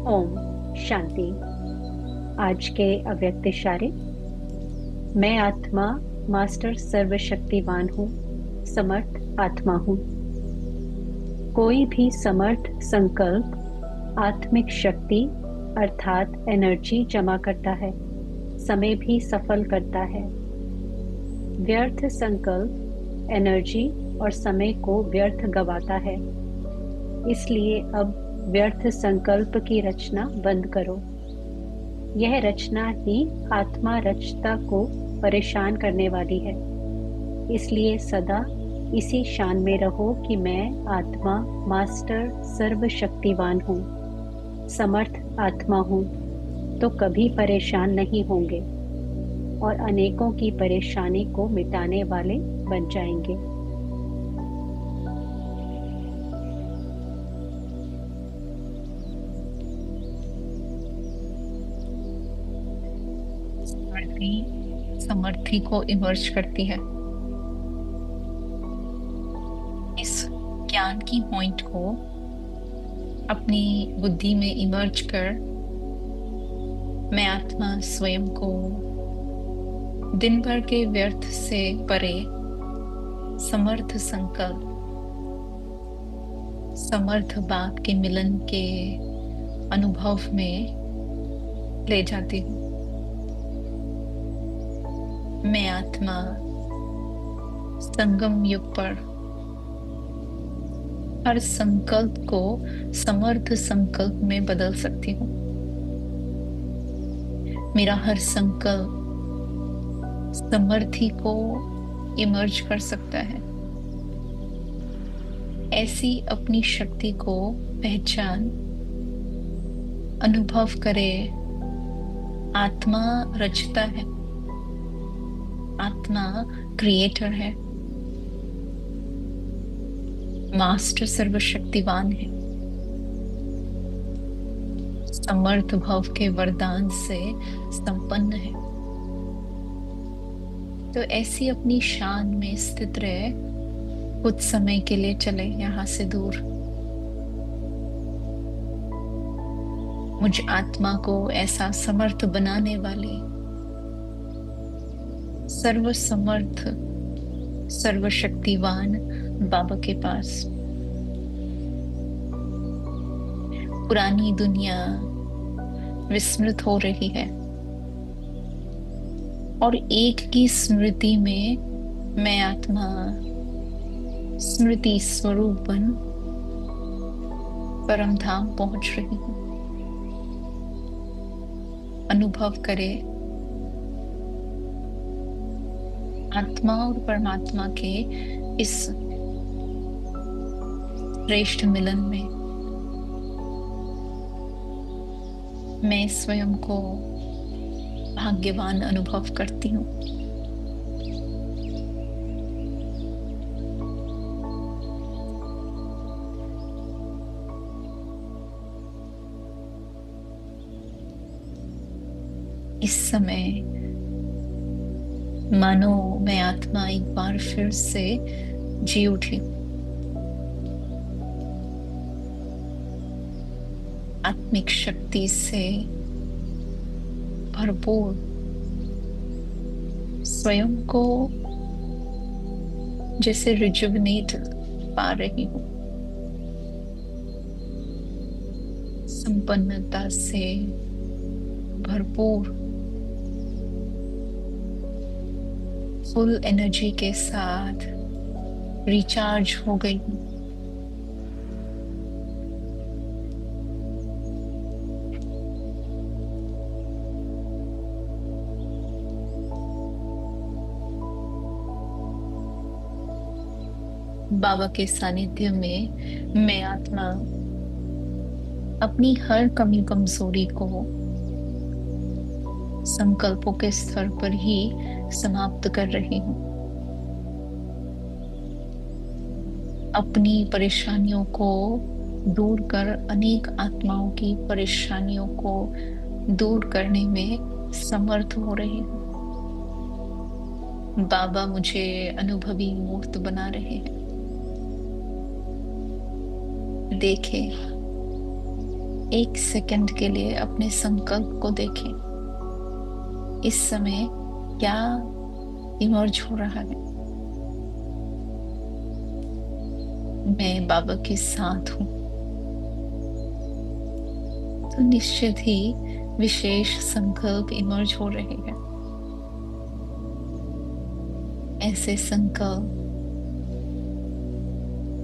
ओम शांति। आज के अव्यक्त इशारे। मैं आत्मा मास्टर सर्वशक्तिवान हूँ, समर्थ आत्मा हूँ। कोई भी समर्थ संकल्प आत्मिक शक्ति अर्थात एनर्जी जमा करता है, समय भी सफल करता है। व्यर्थ संकल्प एनर्जी और समय को व्यर्थ गवाता है। इसलिए अब व्यर्थ संकल्प की रचना बंद करो। यह रचना ही आत्मा रचता को परेशान करने वाली है। इसलिए सदा इसी शान में रहो कि मैं आत्मा मास्टर सर्वशक्तिवान हूँ, समर्थ आत्मा हूँ। तो कभी परेशान नहीं होंगे और अनेकों की परेशानी को मिटाने वाले बन जाएंगे। समर्थी समर्थी को इमर्ज करती है। इस ज्ञान की पॉइंट को अपनी बुद्धि में इमर्ज कर मैं आत्मा स्वयं को दिन भर के व्यर्थ से परे समर्थ संकल्प, समर्थ बाप के मिलन के अनुभव में ले जाती हूँ। मैं आत्मा संगम युग पर हर संकल्प को समर्थ संकल्प में बदल सकती हूँ। मेरा हर संकल्प समर्थी को इमर्ज कर सकता है। ऐसी अपनी शक्ति को पहचान, अनुभव करे। आत्मा रचता है, आत्मा क्रिएटर है, मास्टर सर्वशक्तिवान है, समर्थ भव के वरदान से संपन्न है। तो ऐसी अपनी शान में स्थित रहे। कुछ समय के लिए चले यहां से दूर। मुझ आत्मा को ऐसा समर्थ बनाने वाले सर्वसमर्थ सर्वशक्तिवान बाबा के पास। पुरानी दुनिया विस्मृत हो रही है और एक की स्मृति में मैं आत्मा स्मृति स्वरूप बन परम धाम पहुंच रही हूँ। अनुभव करे आत्मा और परमात्मा के इस श्रेष्ठ मिलन में मैं स्वयं को भाग्यवान अनुभव करती हूँ। इस समय मानो मैं आत्मा एक बार फिर से जी उठी। आत्मिक शक्ति से भरपूर स्वयं को जैसे रिजुविनेट पा रही हूँ। संपन्नता से भरपूर फुल एनर्जी के साथ रिचार्ज हो गई हूँ। बाबा के सानिध्य में मैं आत्मा अपनी हर कमी कमजोरी को संकल्पों के स्तर पर ही समाप्त कर रही हूँ। अपनी परेशानियों को दूर कर अनेक आत्माओं की परेशानियों को दूर करने में समर्थ हो रही हूँ। बाबा मुझे अनुभवी मूर्त बना रहे हैं। देखे एक सेकंड के लिए अपने संकल्प को देखें। इस समय क्या इमर्ज हो रहा है? मैं बाबा के साथ हूं। तो निश्चित ही विशेष संकल्प इमर्ज हो रहे हैं। ऐसे संकल्प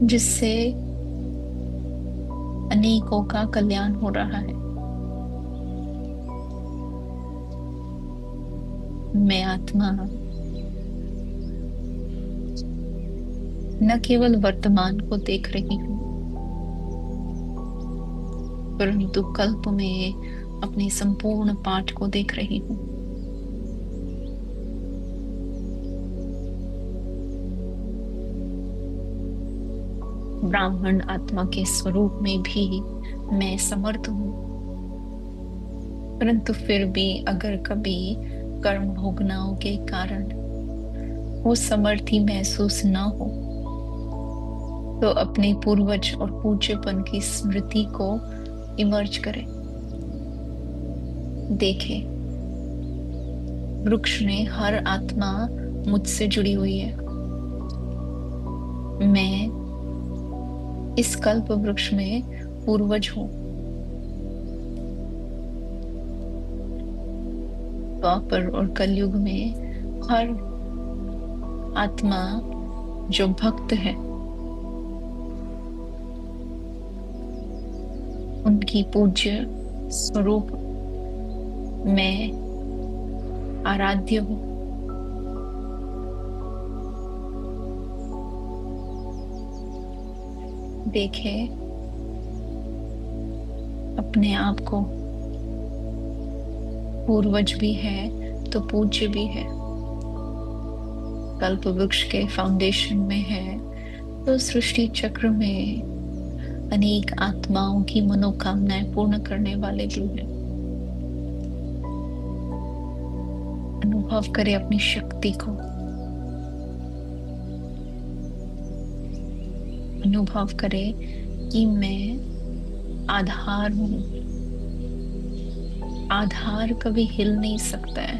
जिससे अनेकों का कल्याण हो रहा है। मैं आत्मा न केवल वर्तमान को देख रही हूं, परंतु कल्प में अपने संपूर्ण पाठ को देख रही हूं। ब्राह्मण आत्मा के स्वरूप में भी मैं समर्थ हूं, परंतु फिर भी अगर कभी कर्म भोगनाओं के कारण वो समर्थी महसूस न हो, तो अपने पूर्वज और पूज्यपन की स्मृति को इमर्ज करें। देखें, वृक्ष में हर आत्मा मुझसे जुड़ी हुई है। मैं इस कल्प वृक्ष में पूर्वज हूं। द्वापर और कलयुग में हर आत्मा जो भक्त है, उनकी पूज्य स्वरूप मैं आराध्य हूं। देखें अपने आप को, पूर्वज भी है तो पूज्य भी है। कल्प वृक्ष के फाउंडेशन में है तो सृष्टि चक्र में अनेक आत्माओं की मनोकामनाएं पूर्ण करने वाले भी हैं। अनुभव करें अपनी शक्ति को। अनुभव करें कि मैं आधार हूं। आधार कभी हिल नहीं सकता है।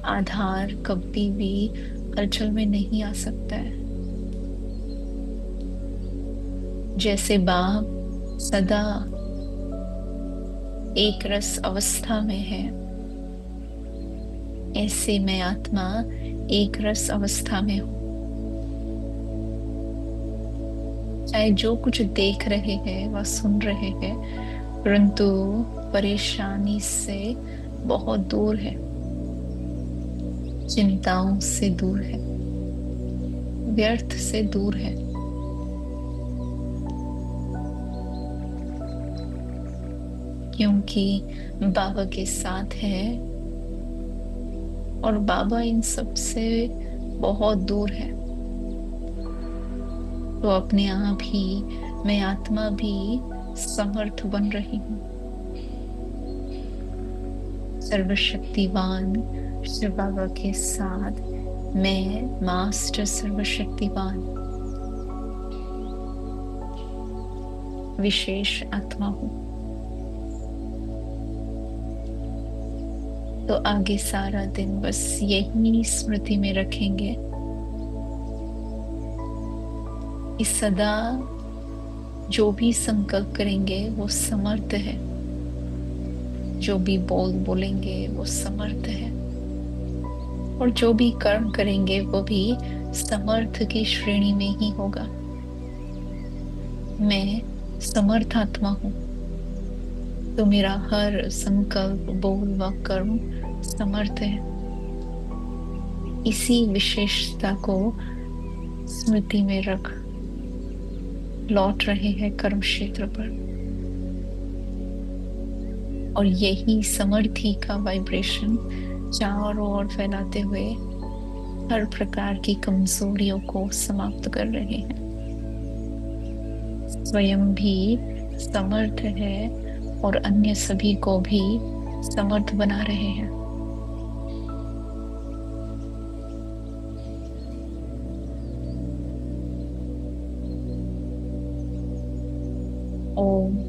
आधार कभी भी हलचल में नहीं आ सकता है। जैसे बाप सदा एक रस अवस्था में है, ऐसे मैं आत्मा एक रस अवस्था में हूं। चाहे जो कुछ देख रहे हैं व सुन रहे हैं, परंतु परेशानी से बहुत दूर है, चिंताओं से दूर है, व्यर्थ से दूर है। क्योंकि बाबा के साथ है और बाबा इन सब से बहुत दूर है। तो अपने आप ही मैं आत्मा भी समर्थ बन रही हूं। सर्वशक्तिवान शिव बाबा के साथ मैं मास्टर सर्वशक्तिवान विशेष आत्मा हूं। तो आगे सारा दिन बस यही स्मृति में रखेंगे कि सदा जो भी संकल्प करेंगे वो समर्थ है, जो भी बोलेंगे वो समर्थ है, और जो भी कर्म करेंगे वो भी समर्थ की श्रेणी में ही होगा। मैं समर्थ आत्मा हूं, तो मेरा हर संकल्प, बोल व कर्म समर्थ है। इसी विशेषता को स्मृति में रख लौट रहे हैं कर्म क्षेत्र पर, और यही समर्थी का वाइब्रेशन चारों ओर फैलाते हुए हर प्रकार की कमजोरियों को समाप्त कर रहे हैं। स्वयं भी समर्थ है और अन्य सभी को भी समर्थ बना रहे हैं। ओम